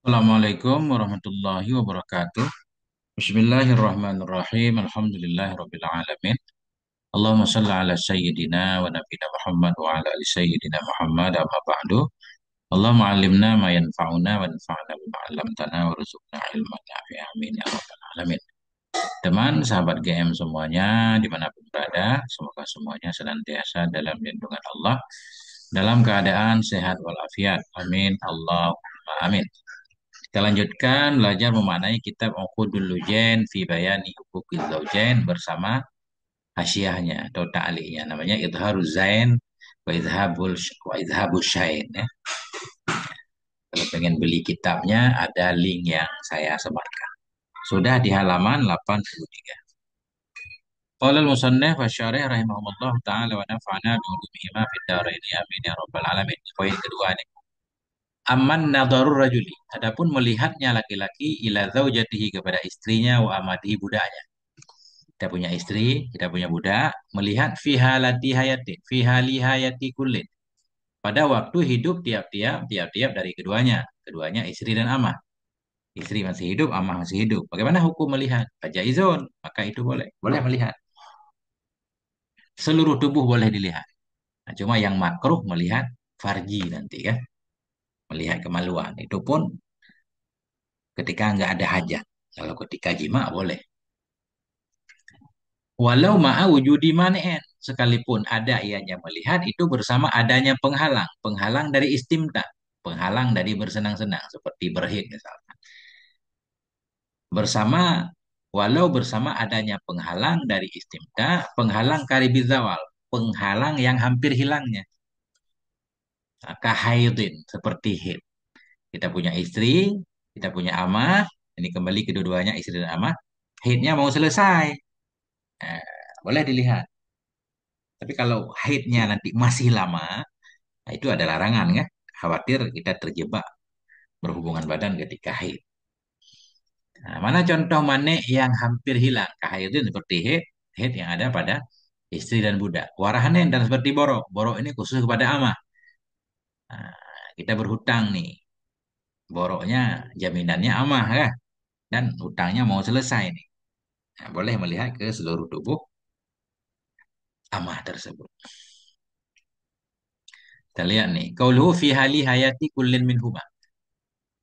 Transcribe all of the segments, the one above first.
Assalamualaikum warahmatullahi wabarakatuh. Bismillahirrahmanirrahim. Alhamdulillahirabbil alamin. Allahumma shalli ala sayyidina wa nabiyina Muhammad wa ala ali sayyidina Muhammad amma ba'du. Allahumma 'allimna ma yanfa'una wa anfa'na bima 'allamtana warzuqna ilman nafi'an. Amin ya rabbal alamin. Teman, sahabat GM semuanya dimanapun berada, semoga semuanya senantiasa dalam lindungan Allah, dalam keadaan sehat walafiat. Amin. Allahumma amin. Kita lanjutkan belajar memaknai kitab Uqudul Lujain fi Bayani Huquqil Zaujain bersama hasyiahnya atau ta'liqnya, namanya Idharuz Zain wa Idhabus Syain ya. Kalau pengen beli kitabnya ada link yang saya sebarkan. Sudah di halaman 83. Qala al-musannif wa syarih rahimahullah taala wa nafa'ana bi ulumihima fid dharain amin ya rabbal alamin. Poin kedua nih. Aman nadharur rajuli. Adapun melihatnya laki-laki ila zaujatihi kepada istrinya wa amatihi budaknya. Kita punya istri, kita punya budak, melihat fi halati hayati, fi hali hayati kullin. Pada waktu hidup tiap-tiap dari keduanya, keduanya istri dan amah. Istri masih hidup, amah masih hidup. Bagaimana hukum melihat? Fajaizun, maka itu boleh, boleh melihat. Seluruh tubuh boleh dilihat. Nah, cuma yang makruh melihat farji nanti kan, melihat kemaluan. Itu pun ketika nggak ada hajat. Kalau ketika jima boleh. Walau ma'a wujudi mani'in. Sekalipun ada ianya melihat itu bersama adanya penghalang. Penghalang dari istimta. Penghalang dari bersenang-senang. Seperti berhid misalkan. Bersama, walau bersama adanya penghalang dari istimta. Penghalang karibizawal. Penghalang yang hampir hilangnya. Kahaidin. Seperti hid. Kita punya istri. Kita punya amah. Ini kembali kedua-duanya istri dan amah. Hidnya mau selesai. Eh, boleh dilihat. Tapi kalau haidnya nanti masih lama, nah itu ada larangan kan? Khawatir kita terjebak berhubungan badan ketika haid. Nah, mana contoh manik yang hampir hilang? Haid itu seperti haid yang ada pada istri dan budak. Warahanen dan seperti borok. Borok ini khusus kepada amah. Nah, kita berhutang nih. Boroknya jaminannya amah kan? Dan hutangnya mau selesai nih. Nah, boleh melihat ke seluruh tubuh amah tersebut. Kita lihat nih. Qauluhu fi hali hayati kullin minhuma.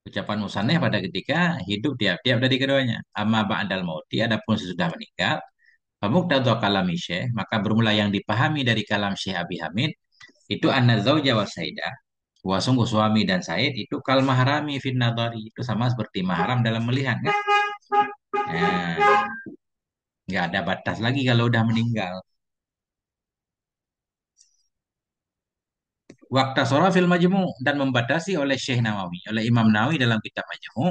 Ucapan musanneh pada ketika hidup tiap-tiap dari keduanya. Amma ba'dal mauti, adapun sesudah meninggal, famuqtadha kalami syekh, maka bermula yang dipahami dari kalam Syekh Abi Hamid, itu anna zauja wa saida, wa sungguh suami dan Said itu kal mahrami fin nadari, itu sama seperti mahram dalam melihat kan? Nah, nggak ada batas lagi kalau udah meninggal. Waktu sora fil majmu dan membatasi oleh Syekh Nawawi, oleh Imam Nawawi dalam kitab Majmu,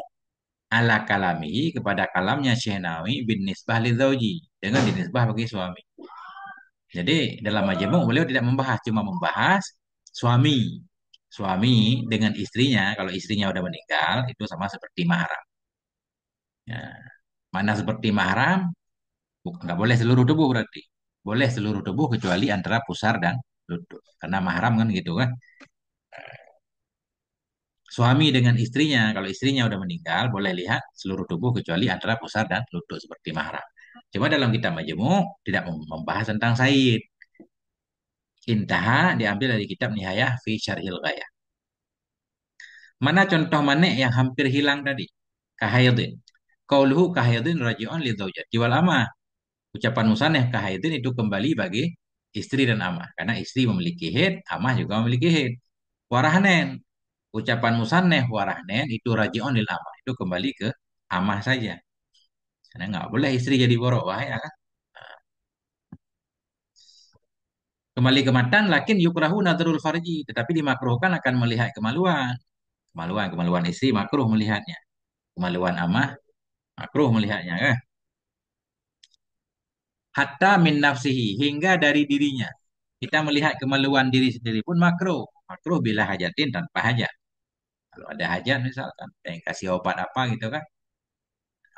ala kalamihi kepada kalamnya Syekh Nawawi bin nisbah li zauji dengan dinisbah bagi suami. Jadi dalam majmu beliau tidak membahas, cuma membahas suami. Suami dengan istrinya, kalau istrinya udah meninggal itu sama seperti mahram. Ya, mana seperti mahram, nggak boleh seluruh tubuh berarti. Boleh seluruh tubuh kecuali antara pusar dan lutut. Karena mahram kan gitu kan. Suami dengan istrinya, kalau istrinya udah meninggal, boleh lihat seluruh tubuh kecuali antara pusar dan lutut seperti mahram. Cuma dalam kitab Majmu tidak membahas tentang Said. Intaha diambil dari kitab Nihayah fi Syarhil Ghayah. Mana contoh manek yang hampir hilang tadi? Kahayadin. Qauluhu kahayadin raji'un li zaujati wal amah. Ucapan musanneh kahayadin itu kembali bagi istri dan amah. Karena istri memiliki haid, amah juga memiliki haid. Warahnen. Ucapan musanneh warahnen itu raji'un lil amah. Itu kembali ke amah saja. Karena nggak boleh istri jadi borok, bahaya kan? Kembali ke matan, lakin yukrahu nadrul farji. Tetapi dimakruhkan akan melihat kemaluan. Kemaluan istri makruh melihatnya. Kemaluan amah makruh melihatnya kan. Hatta min nafsihi, hingga dari dirinya. Kita melihat kemaluan diri sendiri pun makruh. Makruh bila hajatin tanpa hajat. Kalau ada hajat misalkan, yang kasih obat apa gitu kan.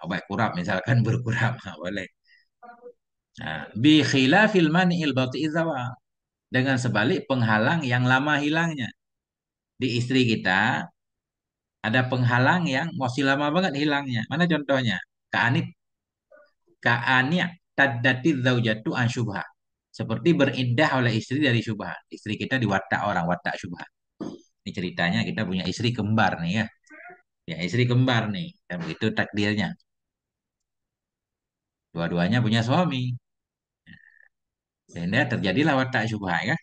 Obat kurap misalkan berkurap, boleh. Nah, bi khilafil mani'il bati'i zawal. Dengan sebalik penghalang yang lama hilangnya. di istri kita ada penghalang yang masih lama banget hilangnya. Mana contohnya? Ka'anit, ka'aniya taddati zaujatu an syubha. Seperti beriddah oleh istri dari syubhat. Istri kita diwatak orang, watak syubhat. Ini ceritanya kita punya istri kembar nih ya. Ya istri kembar nih. Dan begitu takdirnya. Dua-duanya punya suami. Sehingga terjadilah watak syubhat ya.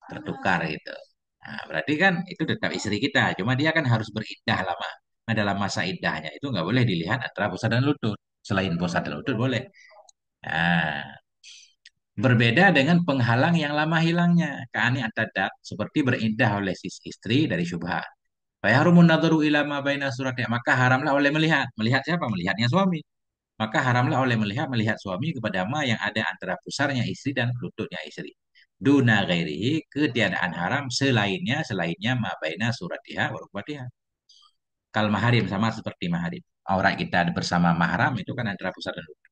Tertukar gitu. Nah, berarti kan itu tetap istri kita. Cuma dia kan harus beriddah lama. Nah, dalam masa iddahnya itu nggak boleh dilihat antara pusat dan lutut. Selain pusat dan lutut boleh. Nah, berbeda dengan penghalang yang lama hilangnya. Ka'ani atadat. Seperti beriddah oleh si istri dari syubhat. Fayahrumun nadharu ila ma baina suratnya. Maka haramlah oleh melihat. Melihat siapa? Melihatnya suami. Maka haramlah oleh melihat suami kepada ma yang ada antara pusarnya istri dan lututnya istri. Duna ghairihi, ketiadaan haram selainnya ma baina suratiha wa rukbatiha. Kal maharim sama seperti maharim. Aurat kita bersama mahram itu kan antara pusar dan lutut.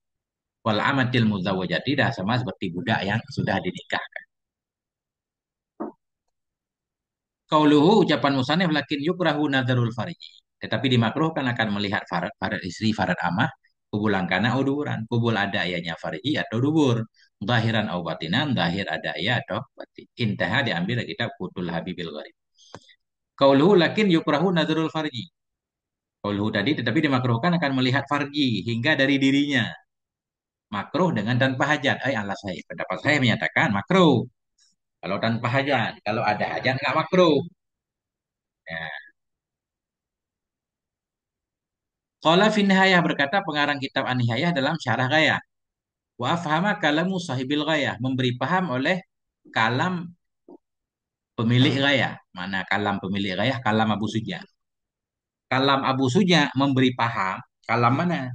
Wal amatil muzawwajati dah sama seperti budak yang sudah dinikahkan. Qauluhu ucapan musannif lakin yukrahu nadharul farji. Tetapi dimakruhkan akan melihat farad istri, farad amah, kubul angkana uduran. Kubul ada ayahnya farji atau dubur. Zahiran au batinan, zahir ada ayah atau batin. Intaha diambil dari kitab Kutul Habibil Gharib. Qauluhu lakin yukrahu nadharul farji. Qauluhu tadi tetapi dimakruhkan akan melihat farji hingga dari dirinya. Makruh dengan tanpa hajat. Allah saya. Pendapat saya menyatakan makruh. Kalau tanpa hajat. Kalau ada hajat nggak makruh. Ya. Qala fi nihayah berkata pengarang kitab An-Nihayah dalam syarah Ghayah. Wa afhama kalamu sahibil Ghayah. Memberi paham oleh kalam pemilik Ghayah. Mana kalam pemilik Ghayah? Kalam Abu Suja. Kalam Abu Suja memberi paham. Kalam mana?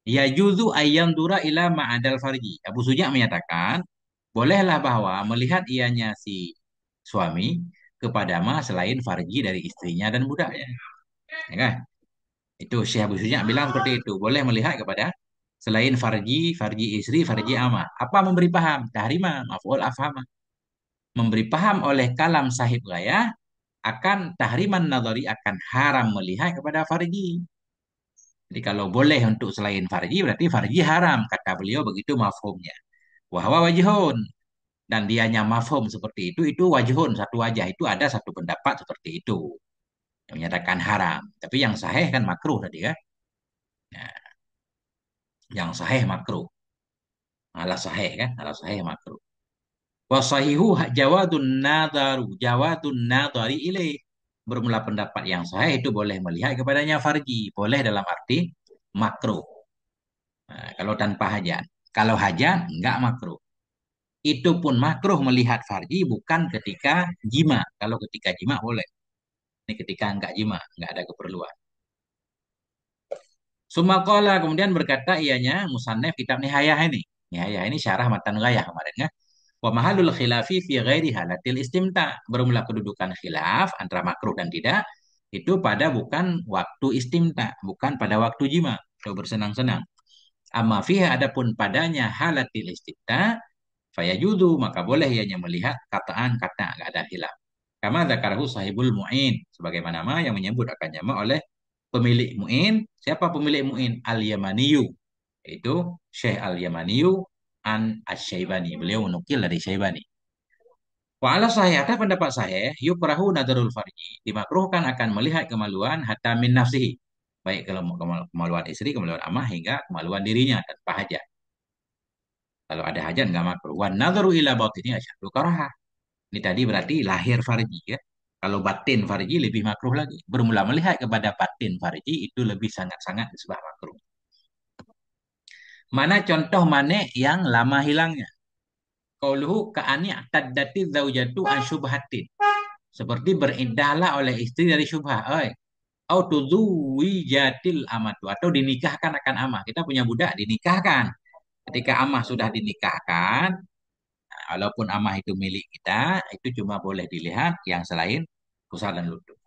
Ya juzu ayyan dura ila ma'adal farji. Abu Suja menyatakan, bolehlah bahwa melihat ianya si suami kepada ma selain farji dari istrinya dan budaknya. Ya kan? Itu Syekh Abu Suja bilang seperti itu. Boleh melihat kepada selain farji, farji istri, farji ama. Apa memberi paham? Tahrima, maf'ul afhama. Memberi paham oleh kalam sahib gaya akan tahriman nadhari akan haram melihat kepada farji. Jadi kalau boleh untuk selain farji berarti farji haram. Kata beliau begitu mafhumnya. Wahwa wajihun. Dan dianya mafhum seperti itu wajihun. Satu wajah itu ada satu pendapat seperti itu. Yang menyatakan haram. Tapi yang sahih kan makruh tadi kan. Nah, yang sahih makruh. Ala sahih kan, ala sahih makruh. Wasahihu jawadun nadari ilaih. Bermula pendapat yang sahih itu boleh melihat kepadanya farji, boleh dalam arti makruh. Nah, kalau tanpa hajat, kalau hajat enggak makruh. Itu pun makruh melihat farji bukan ketika jima. Kalau ketika jima boleh. Ini ketika enggak jima, enggak ada keperluan. Sumakola kemudian berkata ianya musannef kitab Nihayah ini. Nihayah ini syarah matan ghayah kemarin ya. Wa mahalul khilafi fi ghairi halatil istimta. Bermula kedudukan khilaf antara makruh dan tidak itu pada bukan waktu istimta, bukan pada waktu jima atau bersenang-senang. Amma fiha adapun padanya halatil istimta fayajudu maka boleh ianya melihat kataan kata enggak ada khilaf. Kama dzakarahu sahibul mu'in sebagaimana yang menyebut akan jama oleh pemilik mu'in. Siapa pemilik mu'in? Al-Yamaniyu. Itu Syekh Al-Yamaniyu an Asy-Syaibani. Beliau menukil dari Syaibani. Wa ala sahih, ada pendapat saya, yukrahu nadarul farji. Dimakruhkan akan melihat kemaluan hatta min nafsihi. Baik kemaluan istri, kemaluan amah, hingga kemaluan dirinya tanpa hajat. Kalau ada hajat nggak makruh. Wa nadaru ila batini asyaddu karahah. Ini tadi berarti lahir farji ya. Kalau batin farji lebih makruh lagi. Bermula melihat kepada batin farji itu lebih sangat-sangat disebut makruh. Mana contoh mana yang lama hilangnya? Qauluhu ka'ani taddati zaujatu an syubhatin. Seperti beriddahlah oleh istri dari syubhah. Au tuzuwijatil amatu atau dinikahkan akan amah. Kita punya budak dinikahkan. Ketika amah sudah dinikahkan, walaupun amah itu milik kita, itu cuma boleh dilihat yang selain pusar dan lutut.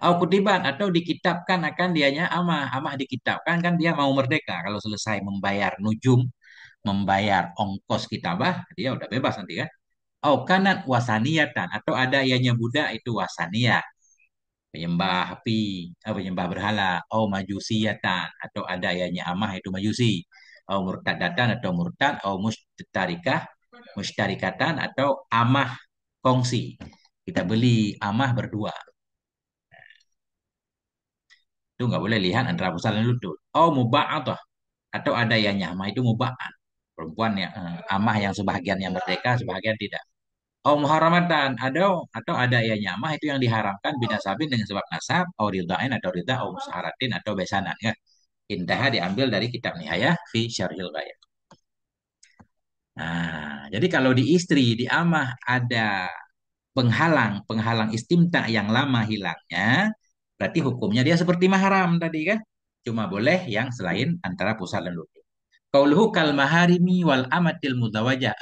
Au kutiban atau dikitabkan akan dianya amah. Amah dikitabkan kan dia mau merdeka. Kalau selesai membayar nujum, membayar ongkos kitabah, dia udah bebas nanti kan. Oh, kanat wasaniyatan atau ada ianya Buddha itu wasaniyah, penyembah api, penyembah berhala. Oh, majusiyatan atau ada ianya amah itu majusi. Oh, murtadatan atau murtad. Oh, mustarikatan atau amah kongsi. Kita beli amah berdua. Itu nggak boleh lihat antara pusat dan lutut. Oh, muba'adah atau ada yang nyama itu muba'an. Perempuan yang amah yang sebahagiannya merdeka, sebahagian tidak. Oh, muharamatan atau ada yang nyama itu yang diharamkan binasabin dengan sebab nasab, oh ridhain atau ridha, oh musaharatin atau besanan ya. Intaha diambil dari kitab Nihayah fi Syarhil Bayan. Nah, jadi kalau di istri, di amah ada penghalang istimta yang lama hilangnya, berarti hukumnya dia seperti mahram tadi kan. Cuma boleh yang selain antara pusat dan lutut. Qauluhu kal maharimi wal amatil muzawajah.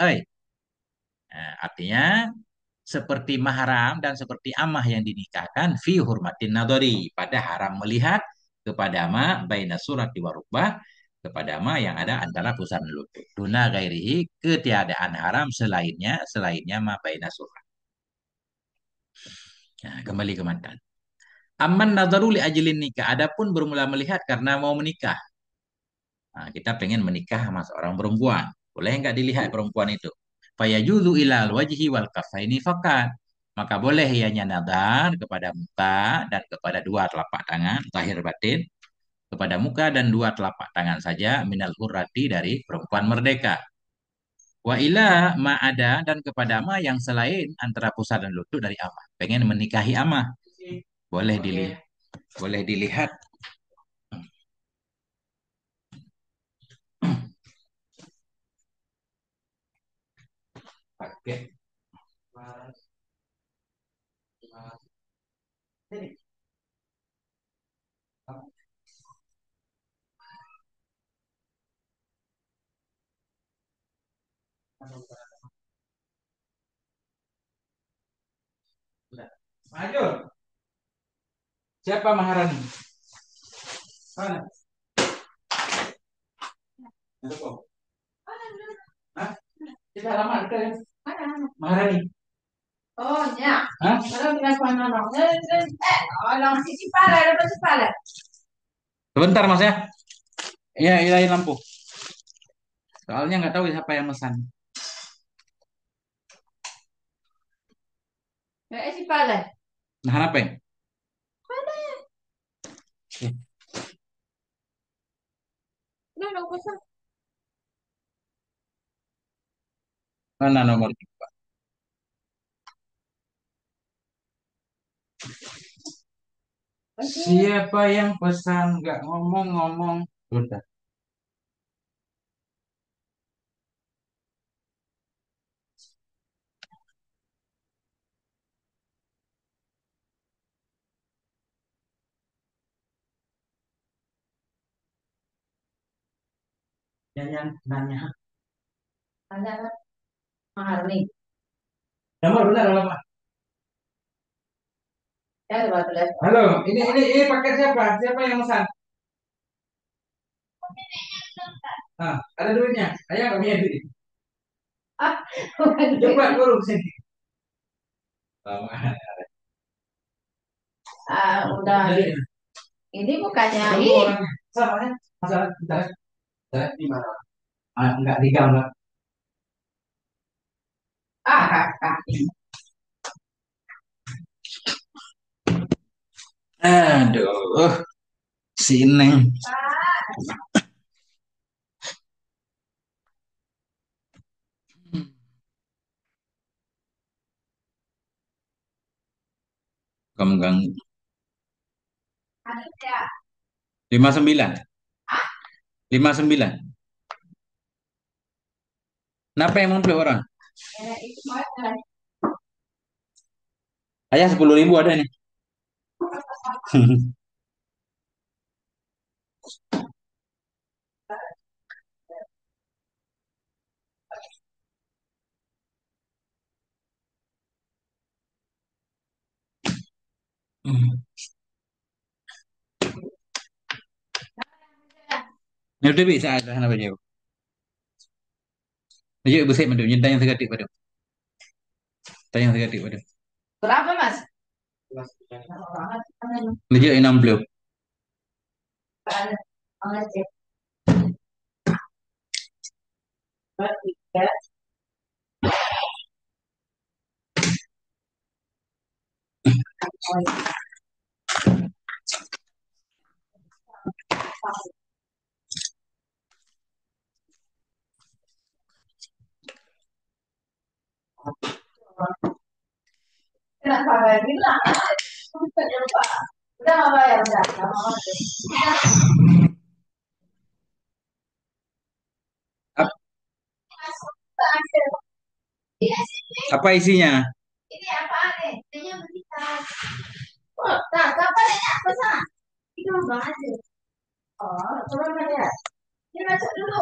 Artinya seperti mahram dan seperti amah yang dinikahkan fi hurmatin nadori pada haram melihat kepada ma baina surati warubah kepada ma yang ada antara pusat dan lutut. Duna gairihi ketiadaan haram selainnya ma baina surat. Nah, kembali ke mantan. Aman nadaru li ajlin nikah. Adapun bermula melihat karena mau menikah. Nah, kita pengen menikah sama seorang perempuan. Boleh nggak dilihat perempuan itu? Fayajuzu ilal wajhi wal kafaini fakat. Maka boleh ianya nadar kepada muka dan kepada dua telapak tangan, zahir batin, kepada muka dan dua telapak tangan saja minal hurrati dari perempuan merdeka. Wa ila ma ada dan kepada ma yang selain antara pusat dan lutut dari amah. Pengen menikahi amah. Boleh dilihat. Boleh dilihat. Oke. Maju. Siapa Maharani? Mana? Hah? Kita halaman kita ya. Maharani. Oh, ya. Hah? Kalau kita mana no? Orang sisi pala, ada sisi pala. Sebentar Mas ya. Iya, ilahin lampu. Soalnya nggak tahu siapa yang pesan. Si pala. Nah, apa yang? Eh, no, pesan. Mana nomor? Siapa yang pesan? Nggak ngomong-ngomong. Udah. Yang nanya. Nanya apa? Maharani. Nomor benar apa? Ya, halo, ini paket siapa? Siapa yang pesan? Ah, ada duitnya. Ayah nggak punya duit. Ah, coba turun sini. Lama. Udah. Ini bukannya ini. Sama ya? Masalah kita. Di mana? Ah, enggak di gambar. Aduh, si Neng. Kamu ganggu. 59. 59. Kenapa yang mau beli orang? Ayah 10.000 ada nih. Nếu quý vị sai là bao nhiêu? Ví dụ bữa sẽ mình được nhân tay yang segatik pada. Tanya negatif ada. Berapa, Mas? Lejak 60. Kenapa gak bilang? Udah nggak bayar, udah. Nggak mau. Ap- Apa isinya? Ini apa nih? Ini berikan. Oh, nah, kapan ini apa sana? Itu aja. Oh, coba lihat. Ini baca dulu.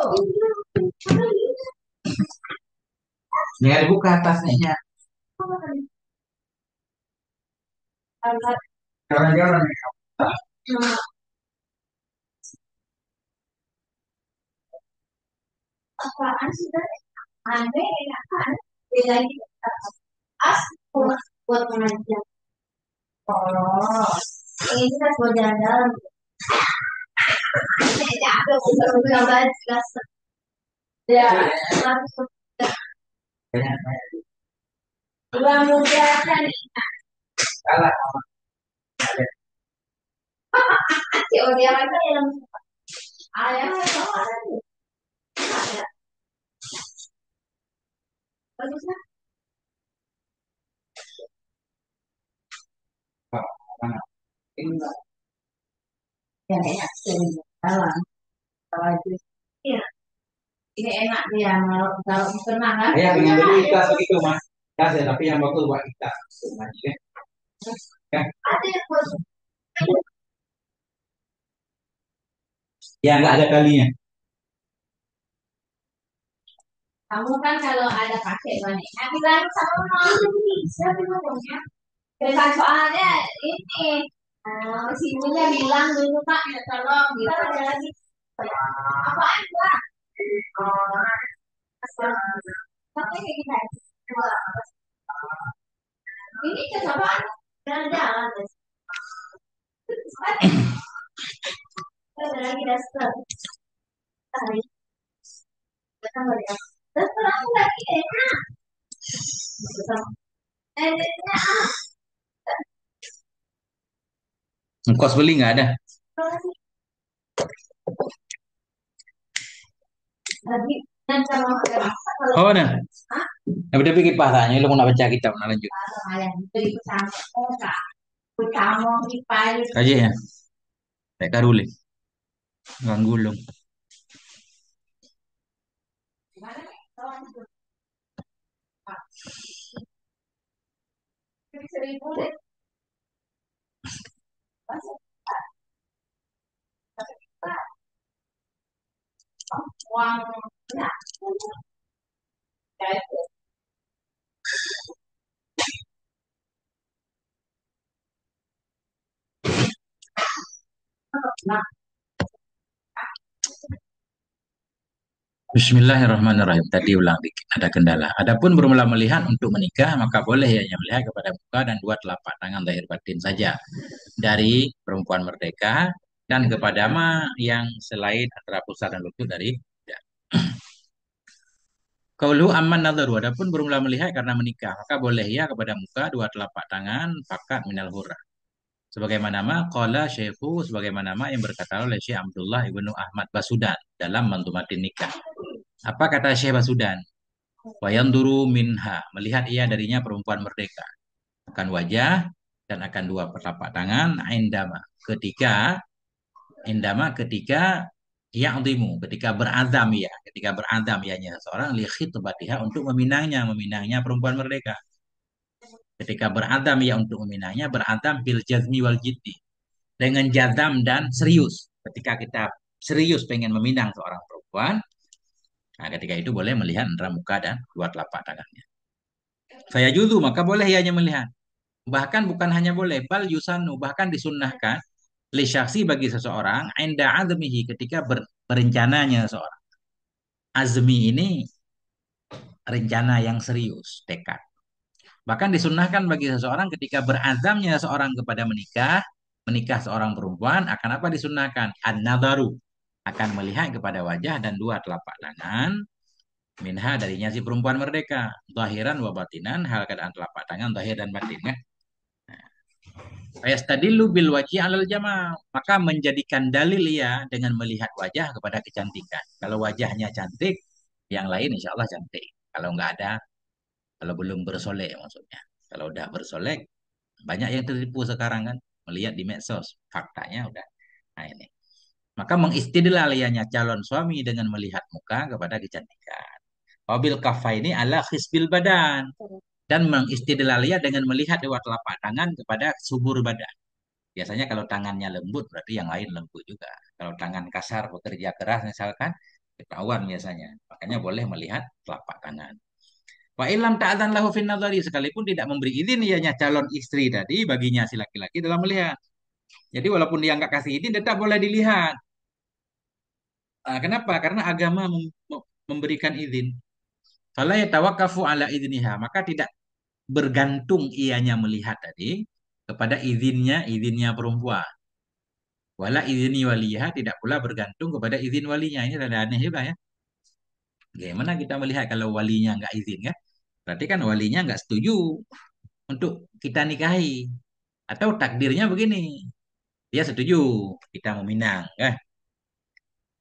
Ya, buka atasnya. Jalan-jalan. Apaan sih tadi? Aneh, apaan? Beda gitu. As buat mengajar. Oh, ini kita buat jalan-jalan. Ya, udah baca jelas. Ya, langsung. Dua muda kan. Salah. Si Odia kan yang ayah tahu ada tuh. Ada. Bagusnya. Yang enak sih. Dalam. Kalau itu. Iya. Ini enak dia kalau pernah kan? Saya pengen beli tas begitu mas. Tas ya, tapi yang bagus buat kita. Kan? Ada yang buat Ya nggak ada kalinya. kamu kan kalau ada pakai banyak. Nanti baru sama mau bisa ngomongnya. Bukan soalnya ini si ibunya bilang dulu Pak ya tolong gitu. Ada lagi apaan Pak? Tapi kayak gini. Ini coba jalan-jalan deh. Ada lagi daster. Tadi kita melihat daster aku lagi enak. Editnya Kos beli nggak ada. lagi dan kalau ada masa kalau Oh nah, nah udah pikir pasanya lu mau nak baca kita mau nak lanjut. ayah beli bersama oh kak kamu di pagi Kaji ya, kayak karule, gulung. gimana nih kalau itu Pak, 1.000 deh masuk Pak. Uang ya nah Bismillahirrahmanirrahim. Tadi ulang dikit, ada kendala. Adapun bermula melihat untuk menikah, maka boleh ya melihat kepada muka dan dua telapak tangan zahir batin saja dari perempuan merdeka dan kepada ma yang selain antara pusar dan lutut dari ya. Kaulu aman nadharu. Adapun bermula melihat karena menikah, maka boleh ya kepada muka dua telapak tangan fakat minal hurra. Sebagaimana ma qala syekhu, sebagaimana ma yang berkata oleh Syekh Abdullah ibnu Ahmad Basudan dalam Manzumatin Nikah. Apa kata Syekh Basudan? Wayanduru minha, melihat ia darinya perempuan merdeka. Akan wajah dan akan dua telapak tangan indama ketika ya'zimu, ketika berazam ianya seorang li khitbatiha untuk meminangnya perempuan merdeka. Ketika berazam ia untuk meminangnya, berazam bil jazmi wal jiddi, dengan jazam dan serius. Ketika kita serius pengen meminang seorang perempuan, nah ketika itu boleh melihat antara muka dan dua telapak tangannya. Saya juzu, maka boleh ianya melihat. Bahkan bukan hanya boleh, bal yusanu, bahkan disunnahkan li syaksi bagi seseorang inda azmihi ketika berencananya seorang. Azmi ini rencana yang serius, tekad. Bahkan disunahkan bagi seseorang ketika berazamnya seorang kepada menikah, menikah seorang perempuan akan apa disunahkan? An-nadharu, akan melihat kepada wajah dan dua telapak tangan, minha darinya si perempuan merdeka, zahiran wa batinan, hal keadaan telapak tangan zahir dan batin kan. Fayastadillu bil wajhi alal jamal, maka menjadikan dalil ia dengan melihat wajah kepada kecantikan. Kalau wajahnya cantik, yang lain insya Allah cantik. Kalau nggak ada, kalau belum bersolek maksudnya. Kalau udah bersolek, banyak yang tertipu sekarang kan, melihat di medsos. Faktanya udah. Nah ini. Maka mengistidlal ianya calon suami dengan melihat muka kepada kecantikan. Wabil kafaini ala khisbil badan. Dan mengistidlal ia dengan melihat lewat telapak tangan kepada subur badan. Biasanya kalau tangannya lembut berarti yang lain lembut juga. Kalau tangan kasar bekerja keras misalkan ketahuan biasanya. Makanya boleh melihat telapak tangan. Wa ilam ta'adzan lahu fin nadhari, sekalipun tidak memberi izin ianya calon istri tadi baginya si laki-laki dalam melihat. Jadi walaupun dia nggak kasih izin tetap boleh dilihat. Ah, kenapa? Karena agama memberikan izin. Fala yatawaqqafu ala idniha, maka tidak bergantung ianya melihat tadi kepada izinnya perempuan. Wala izni waliha, tidak pula bergantung kepada izin walinya. Ini ada aneh juga ya. Bagaimana kita melihat kalau walinya nggak izin kan? Berarti kan walinya nggak setuju untuk kita nikahi. Atau takdirnya begini, dia setuju kita meminang,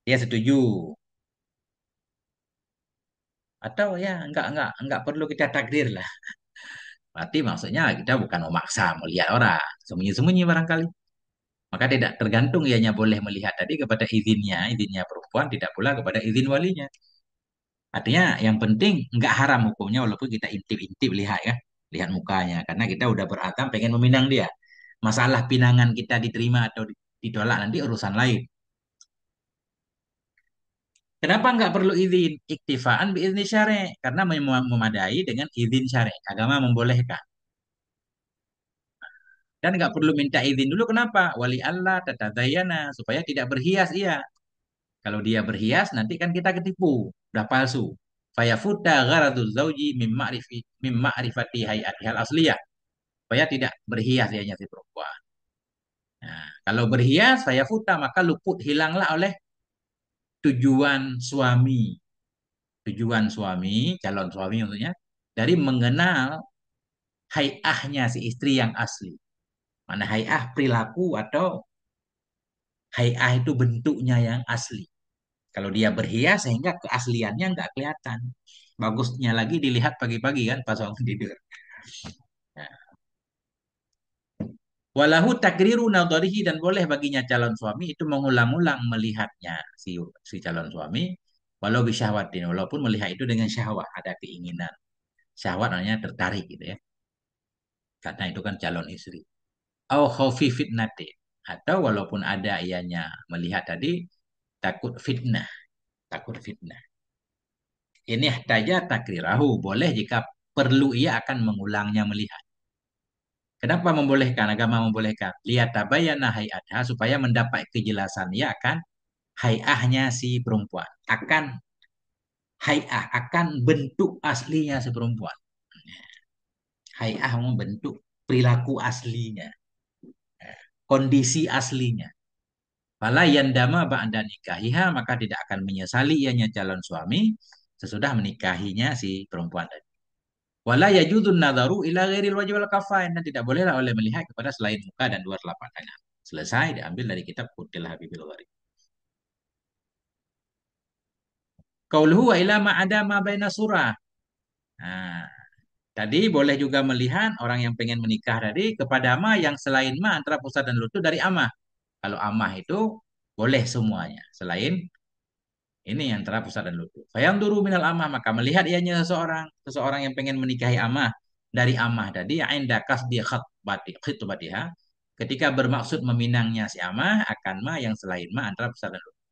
dia setuju. Atau ya nggak perlu kita takdir lah. Berarti maksudnya kita bukan memaksa melihat orang, sembunyi-sembunyi barangkali. Maka tidak tergantung ianya boleh melihat tadi kepada izinnya perempuan, tidak pula kepada izin walinya. Artinya yang penting nggak haram hukumnya walaupun kita intip-intip lihat ya, lihat mukanya. Karena kita udah berazam pengen meminang dia. Masalah pinangan kita diterima atau ditolak nanti urusan lain. Kenapa nggak perlu izin? Iktifaan biizni syari. Karena memadai dengan izin syari. Agama membolehkan. Dan nggak perlu minta izin dulu. Kenapa? Wali Allah tatadayana. Supaya tidak berhias ia. Kalau dia berhias, nanti kan kita ketipu. Udah palsu. Fayafuta gharadu zauji mimma arifati hayatihal asliyah. Supaya tidak berhias dianya si perempuan. Nah, kalau berhias, fayafuta, maka luput hilanglah oleh tujuan suami. Tujuan suami, calon suami maksudnya, dari mengenal hayahnya si istri yang asli. Mana hayah perilaku atau hayah itu bentuknya yang asli. Kalau dia berhias sehingga keasliannya nggak kelihatan. Bagusnya lagi dilihat pagi-pagi kan pas orang tidur. Nah, walahu takriru nadharihi, dan boleh baginya calon suami itu mengulang-ulang melihatnya si calon suami walau bisyahwatin, walaupun melihat itu dengan syahwat, ada keinginan. Syahwat namanya tertarik gitu ya. Karena itu kan calon istri. Au khaufi fitnati, atau walaupun ada ianya melihat tadi takut fitnah, takut fitnah. Ini saja takrirahu, boleh jika perlu ia akan mengulangnya melihat. Kenapa membolehkan? Agama membolehkan. Lihat tabayana hayatha, supaya mendapat kejelasan ia akan hayahnya si perempuan. Akan hayah, akan bentuk aslinya si perempuan. Hayah membentuk perilaku aslinya, kondisi aslinya. Fala yandama ba'da nikahiha, maka tidak akan menyesali ianya calon suami sesudah menikahinya si perempuan tadi. Wala yajudun nadharu ila ghairil wajhi wal kafain, dan tidak bolehlah oleh melihat kepada selain muka dan dua telapak tangan. Selesai, diambil dari kitab Quttil Habibil Gharib. Qauluhu wa ila ma ada ma baina surah. Nah, tadi boleh juga melihat orang yang pengen menikah tadi kepada ma yang selain ma antara pusat dan lutut dari amah. Kalau amah itu boleh semuanya selain ini antara pusat dan lutut. Fayang duru minal amah, maka melihat ianya seseorang yang pengen menikahi amah dari amah tadi inda kasdi khitbatiha, ketika bermaksud meminangnya si amah akan ma yang selain ma antara pusat dan lutut.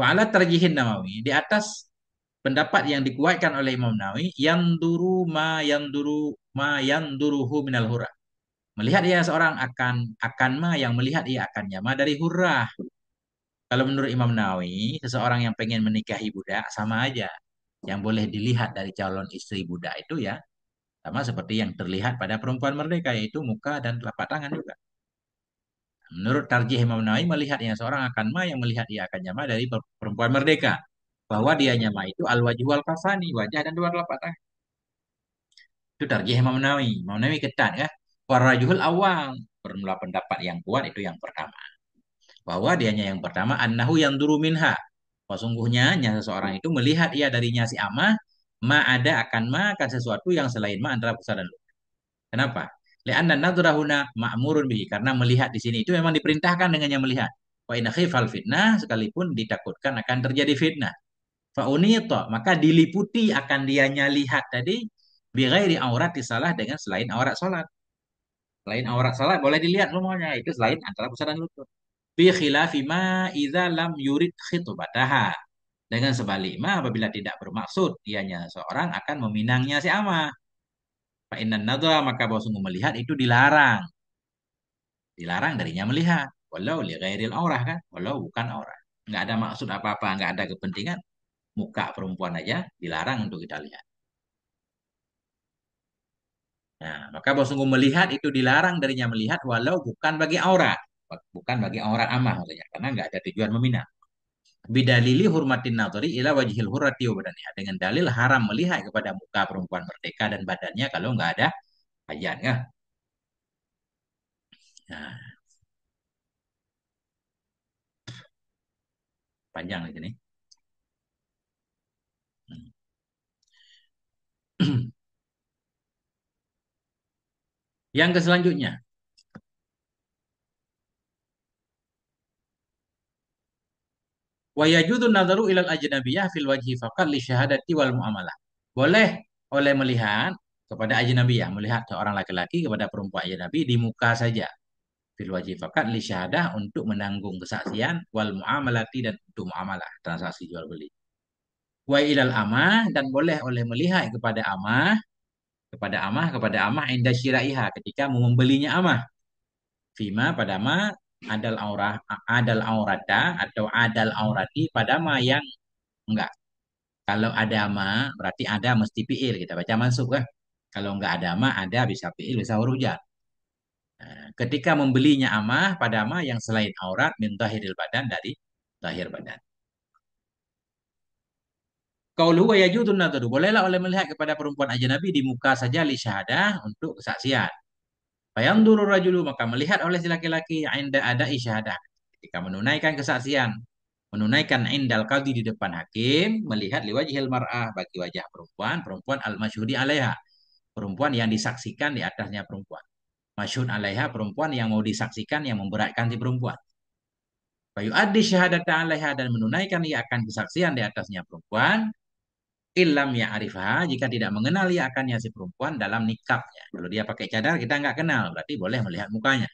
Wa ala tarjihin Nawawi, di atas pendapat yang dikuatkan oleh Imam Nawawi, yang duruhu minal hurah. Melihat ia seorang akan ma yang melihat ia akannya ma dari hurrah. Kalau menurut Imam Nawawi, seseorang yang pengen menikahi budak sama aja. Yang boleh dilihat dari calon istri budak itu ya Sama seperti yang terlihat pada perempuan merdeka, yaitu muka dan telapak tangan juga. Menurut tarjih Imam Nawawi melihatnya seorang akan ma yang melihat ia akan jama dari perempuan merdeka. Bahwa dia nyama itu al-wajhu wal kafani, wajah dan dua telapak tangan. Itu tarjih Imam Nawawi. Imam Nawawi ketat ya. Warajul awal. Bermula pendapat yang kuat itu yang pertama. Bahwa dianya yang pertama annahu yang duru minha. Bahwa sungguhnya seseorang itu melihat ia darinya si amah ma ada akan ma akan sesuatu yang selain ma antara pusat dan luar. Kenapa? Lianna nadrahuna ma'murun bihi karena melihat di sini itu memang diperintahkan dengan yang melihat. Wa in khifal fitnah sekalipun ditakutkan akan terjadi fitnah. Fa unita maka diliputi akan dianya lihat tadi bi ghairi aurat salah dengan selain aurat salat. Selain aurat salat boleh dilihat semuanya itu selain antara pusat dan lutut. Bi khilafi ma idza lam yurid khitbataha. Dengan sebalik ma apabila tidak bermaksud ianya seorang akan meminangnya si ama. Fa innan nadra maka bahwa sungguh melihat itu dilarang. Dilarang darinya melihat. Walau li ghairil aurah kan. Walau bukan aurah. Nggak ada maksud apa-apa, nggak ada kepentingan. Muka perempuan aja dilarang untuk kita lihat. Nah, maka bahwa sungguh melihat itu dilarang darinya melihat walau bukan bagi aurat. Bukan bagi aurat amah maksudnya. Karena nggak ada tujuan meminang. Bidalili hurmatin nadhari ila wajhil hurrati wa badaniha. Dengan dalil haram melihat kepada muka perempuan merdeka dan badannya kalau nggak ada hajat ya. Nah, panjang lagi nih. Yang ke selanjutnya. Wa yajudu nadharu ilal ajnabiyah fil wajhi faqat li syahadati wal muamalah. Boleh oleh melihat kepada ajnabiyah, melihat seorang laki-laki kepada perempuan ajnabi di muka saja. Fil wajhi faqat li syahadah untuk menanggung kesaksian wal muamalati dan untuk muamalah transaksi jual beli. Wa ilal amah dan boleh oleh melihat kepada amah inda syiraiha ketika mau membelinya amah. Fima pada ma adal aurata atau adal aurati pada ma yang enggak. Kalau ada ma berarti ada mesti fiil kita baca mansub kan. Kalau enggak ada ma ada bisa fiil bisa huruf jar. Nah, ketika membelinya amah pada ma yang selain aurat min zahiril badan dari zahir badan. Qauluhu wa yajudun nadhru. Bolehlah oleh melihat kepada perempuan ajnabi di muka saja li syahadah untuk kesaksian. Fayanduru rajulu maka melihat oleh si laki-laki inda ada isyahadah. Ketika menunaikan kesaksian, menunaikan indal qadhi di depan hakim, melihat liwajhil mar'ah bagi wajah perempuan, perempuan al-masyhudi alaiha, perempuan yang disaksikan di atasnya perempuan. Masyhud alaiha perempuan yang mau disaksikan yang memberatkan si perempuan. Fayu addi syahadata alaiha dan menunaikan ia akan kesaksian di atasnya perempuan, Ilam ya arifah jika tidak mengenal ia akannya si perempuan dalam nikahnya. Kalau dia pakai cadar kita nggak kenal, berarti boleh melihat mukanya.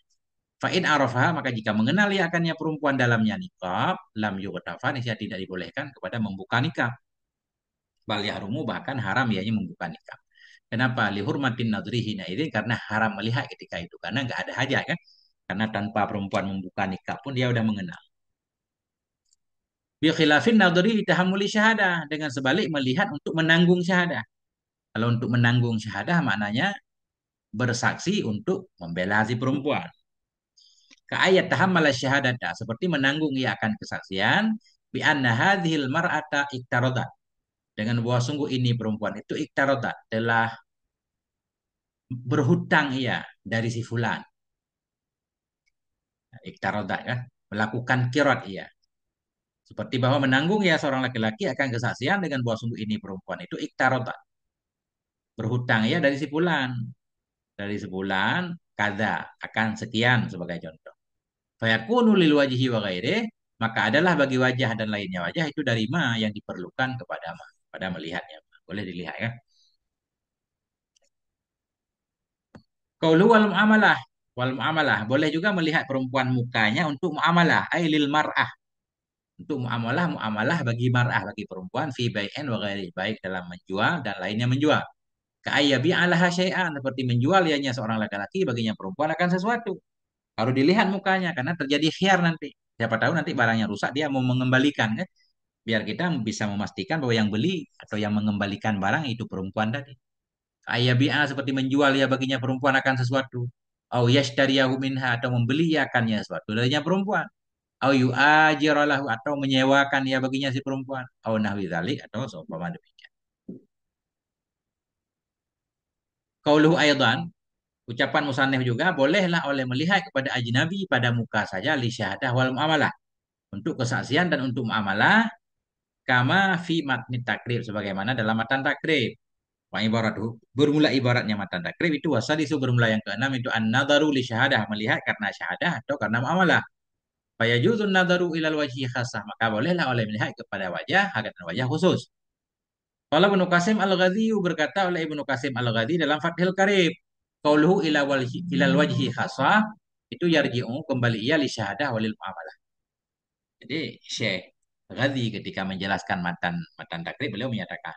Fa'in arafah maka jika mengenal ia akannya perempuan dalamnya nikah, lam yughtafa niscaya tidak dibolehkan kepada membuka nikah. Bal yahrumu bahkan haram ianya membuka nikah. Kenapa? Lihurmatin nadrihi ini karena haram melihat ketika itu karena nggak ada hajat kan? Karena tanpa perempuan membuka nikah pun dia udah mengenal. Bi khilafin nadri ditahammuli syahadah dengan sebalik melihat untuk menanggung syahadah. Kalau untuk menanggung syahadah maknanya bersaksi untuk membela si perempuan. Ka ayat tahammala syahadata seperti menanggung ia akan kesaksian bi anna hadhil mar'ata iktaradat dengan bahwa sungguh ini perempuan itu iktaradat telah berhutang ia dari si fulan. Iktaradat kan melakukan kirat ia. Seperti bahwa menanggung ya seorang laki-laki akan kesaksian dengan bahwa sungguh ini perempuan itu iktaradat berhutang ya dari si fulan. Dari sebulan kada akan sekian sebagai contoh. Fayakunu lil wajhi wa ghairi, maka adalah bagi wajah dan lainnya wajah itu dari ma yang diperlukan kepada ma, pada melihatnya. Boleh dilihat ya. Qaulu wal muamalah. Wal muamalah boleh juga melihat perempuan mukanya untuk muamalah, ai lil mar'ah. Untuk muamalah muamalah bagi mar'ah bagi perempuan fi bai'in wa ghairi, baik dalam menjual dan lainnya menjual. Ka'ayyabi alaha syai'an seperti menjual ianya seorang laki-laki baginya perempuan akan sesuatu. Harus dilihat mukanya karena terjadi khiar nanti. Siapa tahu nanti barangnya rusak dia mau mengembalikan kan. Biar kita bisa memastikan bahwa yang beli atau yang mengembalikan barang itu perempuan tadi. Ayabi'a seperti menjual ya baginya perempuan akan sesuatu. Au yashtariyahu minha atau membeli ia akannya sesuatu darinya perempuan. Au yu'ajiralahu atau menyewakan ya baginya si perempuan. Au nahwi dzalik atau seumpama demikian. Qauluhu aidan, ucapan musannif juga bolehlah oleh melihat kepada ajnabi pada muka saja li syahadah wal muamalah untuk kesaksian dan untuk muamalah kama fi matni takrib sebagaimana dalam matan takrib. Wa ibaratu bermula ibaratnya matan takrib itu wasalisu bermula yang keenam itu an-nadharu li syahadah melihat karena syahadah atau karena muamalah. Fayajuzun nadharu ilal wajhi khasah maka bolehlah oleh melihat kepada wajah agar wajah khusus. Kalau Ibnu Qasim Al-Ghazali berkata oleh Ibnu Qasim Al-Ghazali dalam Fathil Qarib, qauluhu ilal wajhi khasah itu yarji'u kembali ia li syahadah walil muamalah. Jadi Syekh Ghazali ketika menjelaskan matan matan takrib beliau menyatakan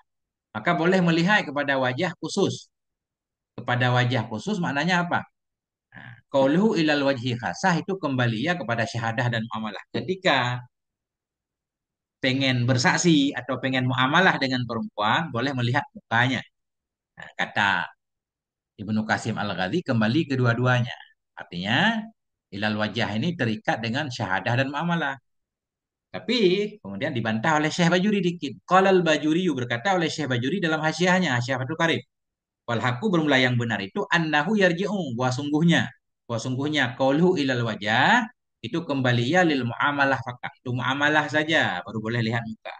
maka boleh melihat kepada wajah khusus. Kepada wajah khusus maknanya apa? Nah, qauluhu ilal wajhi khasah itu kembali ya kepada syahadah dan muamalah. Ketika pengen bersaksi atau pengen muamalah dengan perempuan, boleh melihat mukanya. Nah, kata Ibnu Qasim Al-Ghazali kembali kedua-duanya. Artinya, ilal wajah ini terikat dengan syahadah dan muamalah. Tapi kemudian dibantah oleh Syekh Bajuri dikit. Qalal Bajuri berkata oleh Syekh Bajuri dalam hasyiahnya, Hasyiah Fathul Qarib. Wal haqqu bermula yang benar itu annahu yarji'u wa sungguhnya qauluhu ilal wajah itu kembali ya lil muamalah fakat. Itu muamalah saja baru boleh lihat muka.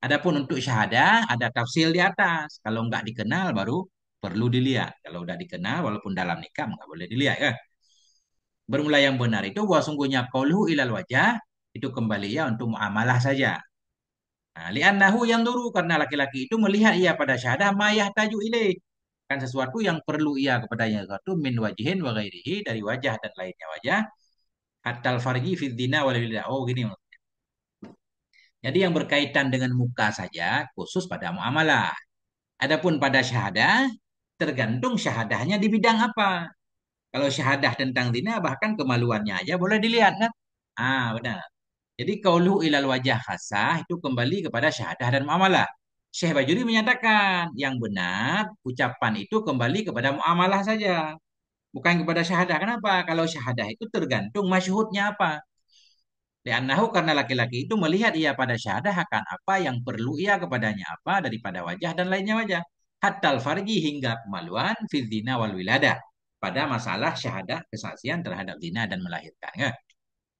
Adapun untuk syahadah ada tafsil di atas. Kalau nggak dikenal baru perlu dilihat. Kalau udah dikenal walaupun dalam nikah nggak boleh dilihat ya. Bermula yang benar itu bahwa sungguhnya qauluhu ilal wajah itu kembali ya untuk muamalah saja. Nah, li'annahu yang dulu karena laki-laki itu melihat ia pada syahadah ma yahtaju ilaih. Kan sesuatu yang perlu ia kepadanya sesuatu min wajihin wa ghairihi dari wajah dan lainnya wajah hatta al-farji fi dzina wal lidah. Oh gini. Jadi yang berkaitan dengan muka saja khusus pada muamalah. Adapun pada syahadah tergantung syahadahnya di bidang apa. Kalau syahadah tentang zina bahkan kemaluannya aja boleh dilihat kan? Ah, benar. Jadi qauluhu ilal wajah khasah itu kembali kepada syahadah dan muamalah. Syekh Bajuri menyatakan yang benar ucapan itu kembali kepada muamalah saja, bukan kepada syahadah. Kenapa? Kalau syahadah itu tergantung masyhudnya apa. Li'annahu karena laki-laki itu melihat ia pada syahadah akan apa yang perlu ia kepadanya apa daripada wajah dan lainnya wajah. Hatta farji hingga kemaluan fi zina wal wiladah. Pada masalah syahadah kesaksian terhadap zina dan melahirkan. Ya.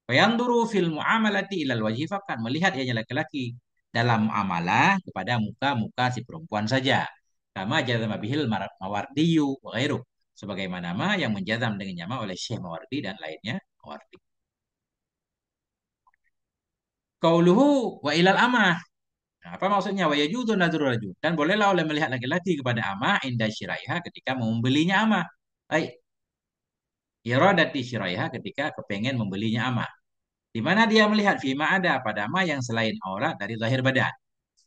Fayanduru fil muamalati ilal wajhi fakat melihat ianya laki-laki dalam amalah kepada muka-muka si perempuan saja. Kama jazama bihil mawardiyu wa ghairuh. Sebagaimana yang menjazam dengan nyama oleh Syekh Mawardi dan lainnya Mawardi. Qauluhu wa ilal amah. Nah, apa maksudnya? Wa yajuzu nadru rajul. Dan bolehlah oleh melihat laki-laki kepada amah inda syiraiha ketika membelinya amah. Baik, iradati syiraiha ketika kepengen membelinya amah. Di mana dia melihat fima ada pada ma yang selain aurat dari zahir badan.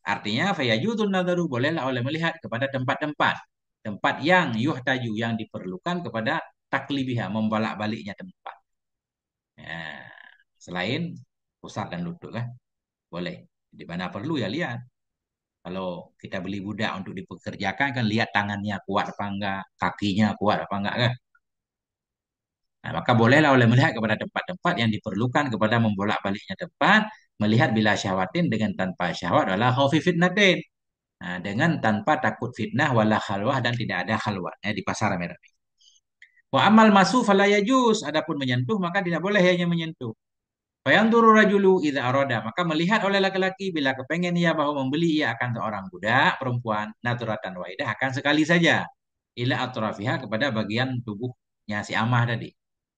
Artinya fayajudun nadaru bolehlah oleh melihat kepada tempat-tempat tempat yang yuhtaju yang diperlukan kepada taklibiha membolak-baliknya tempat. Ya, selain pusat dan lutut lah boleh. Di mana perlu ya lihat. Kalau kita beli budak untuk dipekerjakan kan lihat tangannya kuat apa enggak, kakinya kuat apa enggak kan. Nah, maka bolehlah oleh melihat kepada tempat-tempat yang diperlukan kepada membolak-baliknya tempat, melihat bila syahwatin dengan tanpa syahwat wala khaufi fitnatin. Nah, dengan tanpa takut fitnah wala khalwah dan tidak ada khalwah di pasar merah. Wa amal masu fala yajuz, adapun menyentuh maka tidak boleh hanya menyentuh. Fayanduru rajulu idza arada, maka melihat oleh laki-laki bila kepengen ia bahwa membeli ia akan seorang budak perempuan naturatan waidah akan sekali saja ila atrafiha kepada bagian tubuhnya si amah tadi.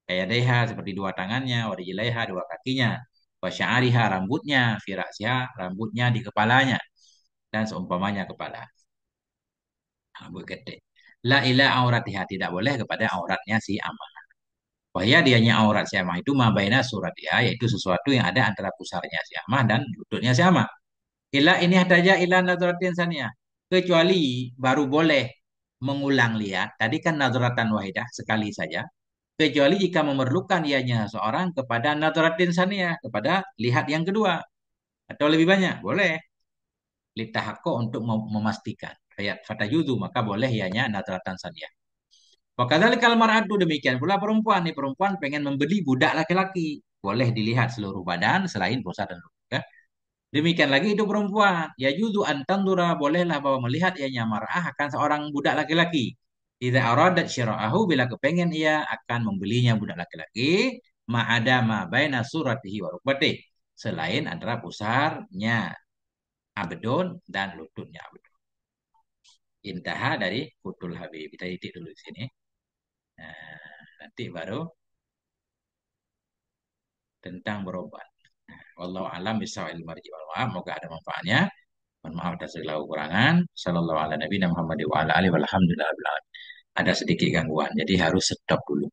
Kayak deha seperti dua tangannya, warijilaiha dua kakinya, wasya'ariha rambutnya, firasiha rambutnya di kepalanya dan seumpamanya kepala. Rambut gede. La ila auratiha tidak boleh kepada auratnya si amah. Wahya dianya aurat si amah itu mabaina surat dia yaitu sesuatu yang ada antara pusarnya si amah dan lututnya si amah. Ila ini hadaja ila nadratin saniyah. Kecuali baru boleh mengulang lihat. Tadi kan nadratan wahidah sekali saja. Kecuali jika memerlukan ianya seorang kepada nadratin saniyah. Kepada lihat yang kedua. Atau lebih banyak. Boleh. Litahakko untuk memastikan. ayat fatayudu, maka boleh ianya nadratan saniyah. Wa kadzalikal mar'atu, demikian pula perempuan nih, perempuan pengen membeli budak laki-laki, boleh dilihat seluruh badan selain pusat dan lutut. Ya. Demikian lagi itu perempuan, ya juzu antandura, bolehlah bahwa melihat ianya mar'ah akan seorang budak laki-laki. Idza aradat syira'ahu, bila kepengen ia akan membelinya budak laki-laki, ma'ada ma baina suratihi wa rukbatih, selain antara pusarnya abdon dan lututnya abdon. Intaha dari kutul habib. Kita titik dulu di sini. Nah, nanti baru tentang berobat. Nah, wallahu alam bisawil marji wal ma'af. Moga ada manfaatnya. Mohon maaf atas segala kekurangan. Sallallahu ala nabi Muhammad wa ala alihi walhamdulillah. Ada sedikit gangguan, jadi harus stop dulu.